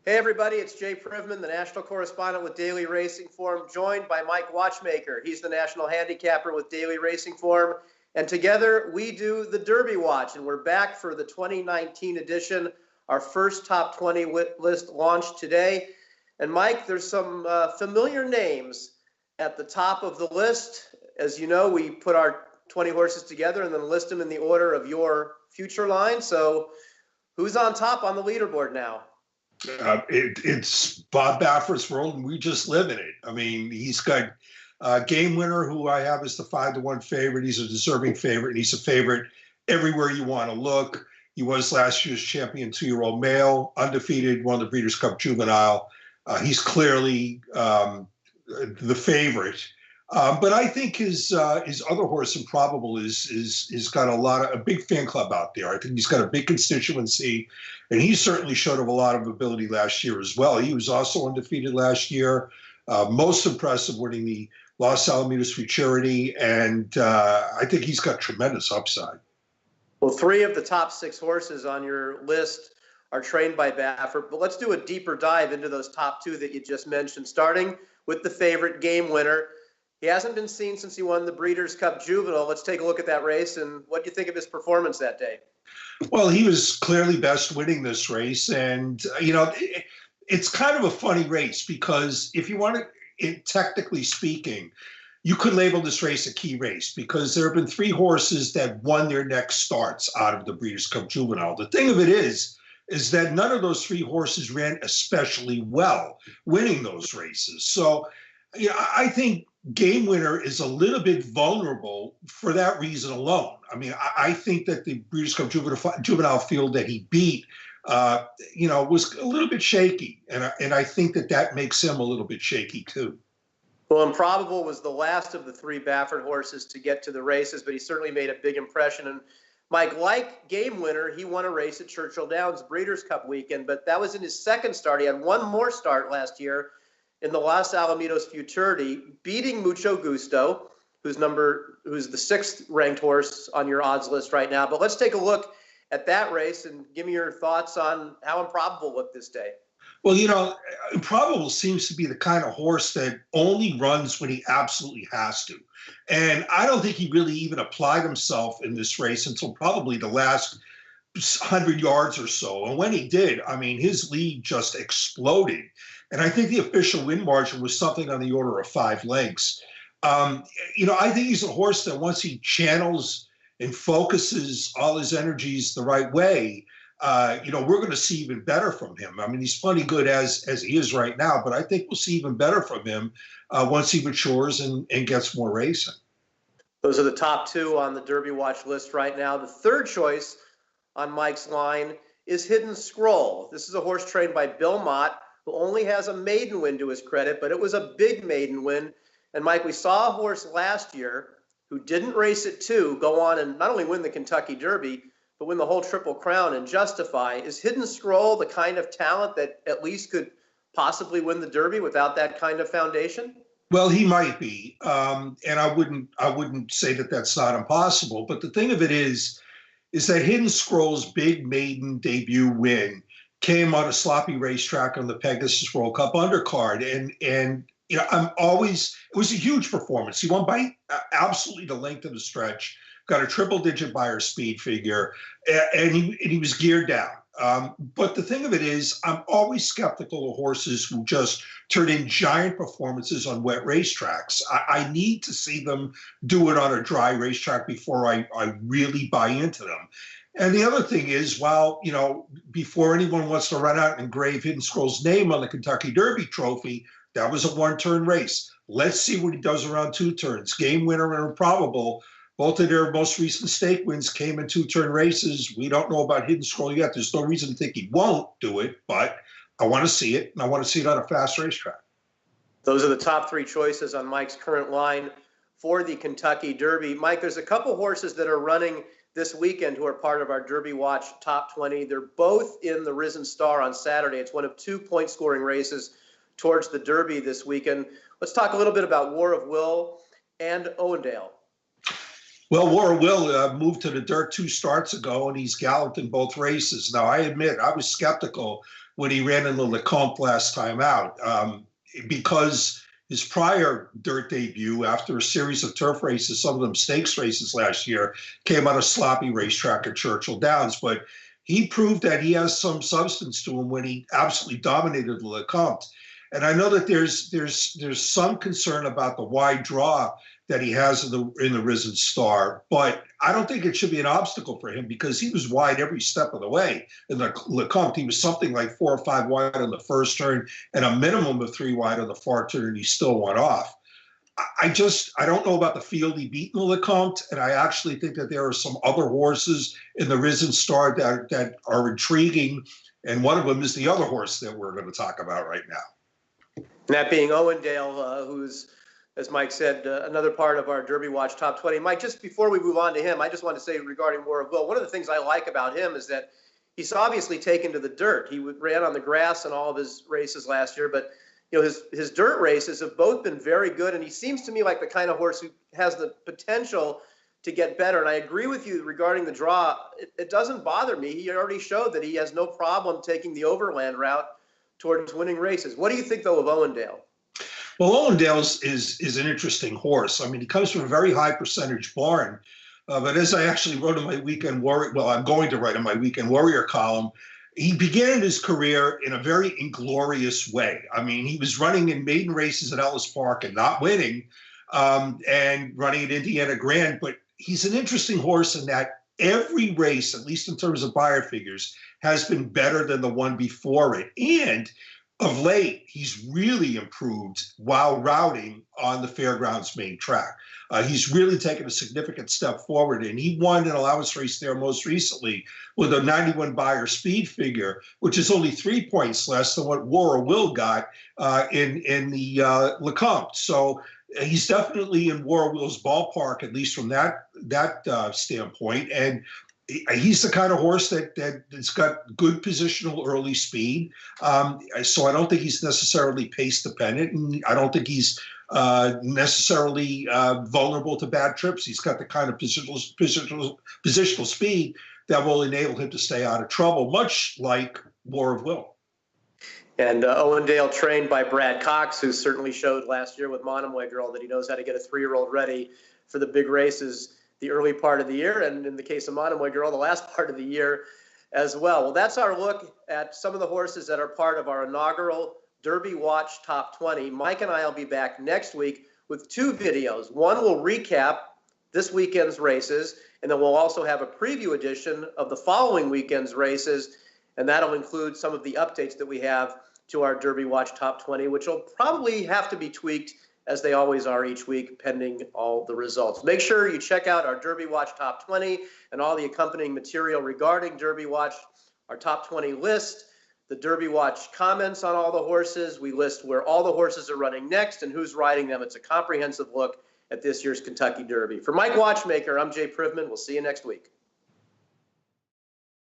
Hey everybody, it's Jay Privman, the national correspondent with Daily Racing Form, joined by Mike Watchmaker. He's the national handicapper with Daily Racing Form, and together we do the Derby Watch, and we're back for the 2019 edition. Our first top 20 list launched today. And Mike, there's some familiar names at the top of the list. As you know, we put our 20 horses together and then list them in the order of your future line. So who's on top on the leaderboard now? It's Bob Baffert's world, and we just live in it. I mean, he's got Game Winner, who I have as the 5-1 favorite. He's a deserving favorite, and he's a favorite everywhere you want to look. He was last year's champion 2-year-old male, undefeated, won the Breeders' Cup Juvenile. He's clearly the favorite. But I think his other horse, Improbable, is got a big fan club out there. I think he's got a big constituency, and he certainly showed a lot of ability last year as well. He was also undefeated last year, most impressive, winning the Los Alamitos Futurity, and I think he's got tremendous upside. Well, 3 of the top 6 horses on your list are trained by Baffert, but let's do a deeper dive into those top 2 that you just mentioned, starting with the favorite, Game Winner. He hasn't been seen since he won the Breeders' Cup Juvenile. Let's take a look at that race, and what do you think of his performance that day? Well, he was clearly best winning this race, and, it's kind of a funny race because if you want to, technically speaking, you could label this race a key race because there have been 3 horses that won their next starts out of the Breeders' Cup Juvenile. The thing of it is that none of those 3 horses ran especially well winning those races. So, I think Game Winner is a little bit vulnerable for that reason alone. I mean, I think that the Breeders' Cup Juvenile field that he beat, was a little bit shaky. And I think that makes him a little bit shaky too. Well, Improbable was the last of the 3 Baffert horses to get to the races, but he certainly made a big impression. And Mike, like Game Winner, he won a race at Churchill Downs Breeders' Cup weekend, but that was in his second start. He had one more start last year in the Los Alamitos Futurity, beating Mucho Gusto, who's the 6th ranked horse on your odds list right now. But let's take a look at that race and give me your thoughts on how Improbable looked this day. Well, Improbable seems to be the kind of horse that only runs when he absolutely has to. And I don't think he really even applied himself in this race until probably the last 100 yards or so. And when he did, I mean, his lead just exploded. And I think the official win margin was something on the order of 5 lengths. I think he's a horse that once he channels and focuses all his energies the right way, we're going to see even better from him. I mean, he's plenty good as he is right now, but I think we'll see even better from him once he matures and gets more racing. Those are the top 2 on the Derby Watch list right now. The third choice on Mike's line is Hidden Scroll. This is a horse trained by Bill Mott, who only has a maiden win to his credit, but it was a big maiden win. And Mike, we saw a horse last year who didn't race at 2 go on and not only win the Kentucky Derby, but win the whole Triple Crown and Justify. Is Hidden Scroll the kind of talent that at least could possibly win the Derby without that kind of foundation? Well, he might be, and I wouldn't say that that's not impossible. But the thing of it is that Hidden Scroll's big maiden debut win came on a sloppy racetrack on the Pegasus World Cup undercard, and it was a huge performance. He won by absolutely the length of the stretch, got a triple-digit Beyer speed figure, and he was geared down. But the thing of it is, I'm always skeptical of horses who just turn in giant performances on wet racetracks. I need to see them do it on a dry racetrack before I really buy into them. And the other thing is, before anyone wants to run out and engrave Hidden Scroll's name on the Kentucky Derby trophy, that was a 1-turn race. Let's see what he does around 2 turns. Game Winner and Improbable, both of their most recent stake wins came in 2-turn races. We don't know about Hidden Scroll yet. There's no reason to think he won't do it, but I want to see it, and I want to see it on a fast racetrack. Those are the top 3 choices on Mike's current line for the Kentucky Derby. Mike, there's a couple horses that are running this weekend who are part of our Derby Watch top 20. They're both in the Risen Star on Saturday. It's one of 2 point-scoring races towards the Derby this weekend. Let's talk a little bit about War of Will and Owen Dale. Well, War of Will moved to the dirt 2 starts ago, and he's galloped in both races. Now, I admit I was skeptical when he ran in the Lecomte last time out, because his prior dirt debut, after a series of turf races, some of them stakes races last year, came on a sloppy racetrack at Churchill Downs. But he proved that he has some substance to him when he absolutely dominated the Lecomte. And I know that there's some concern about the wide draw that he has in the Risen Star, but I don't think it should be an obstacle for him because he was wide every step of the way in the Lecomte. He was something like 4 or 5 wide on the first turn and a minimum of 3 wide on the far turn, and he still went off. I don't know about the field he beat in the Lecomte, and I actually think that there are some other horses in the Risen Star that are intriguing, and one of them is the other horse that we're going to talk about right now. That being Owen Dale, who's, as Mike said, another part of our Derby Watch Top 20. Mike, just before we move on to him, I just want to say regarding War of Will, one of the things I like about him is that he's obviously taken to the dirt. He ran on the grass in all of his races last year, but his dirt races have both been very good, and he seems to me like the kind of horse who has the potential to get better. And I agree with you regarding the draw. It doesn't bother me. He already showed that he has no problem taking the overland route towards winning races. What do you think, though, of Owen Dale? Well, Owen Dale is an interesting horse. I mean, he comes from a very high percentage barn, but as I actually wrote in my Weekend Warrior, well, I'm going to write in my Weekend Warrior column, he began his career in a very inglorious way. I mean, he was running in maiden races at Ellis Park and not winning, and running at Indiana Grand. But he's an interesting horse in that every race, at least in terms of buyer figures, has been better than the one before it. And of late, he's really improved while routing on the Fairgrounds main track. He's really taken a significant step forward, and he won an allowance race there most recently with a 91 buyer speed figure, which is only 3 points less than what War of Will got in the Lecomte. So he's definitely in War of Will's ballpark, at least from that standpoint. And he's the kind of horse that's got good positional early speed. So I don't think he's necessarily pace dependent, and I don't think he's necessarily vulnerable to bad trips. He's got the kind of positional speed that will enable him to stay out of trouble, much like War of Will. And Owen Dale, trained by Brad Cox, who certainly showed last year with Monomoy Girl that he knows how to get a 3-year-old ready for the big races the early part of the year, and in the case of Monomoy Girl, the last part of the year as well. Well, that's our look at some of the horses that are part of our inaugural Derby Watch Top 20. Mike and I will be back next week with 2 videos. One will recap this weekend's races, and then we'll also have a preview edition of the following weekend's races, and that'll include some of the updates that we have to our Derby Watch Top 20, which will probably have to be tweaked as they always are each week, pending all the results. Make sure you check out our Derby Watch Top 20 and all the accompanying material regarding Derby Watch, our Top 20 list, the Derby Watch comments on all the horses. We list where all the horses are running next and who's riding them. It's a comprehensive look at this year's Kentucky Derby. For Mike Watchmaker, I'm Jay Privman. We'll see you next week.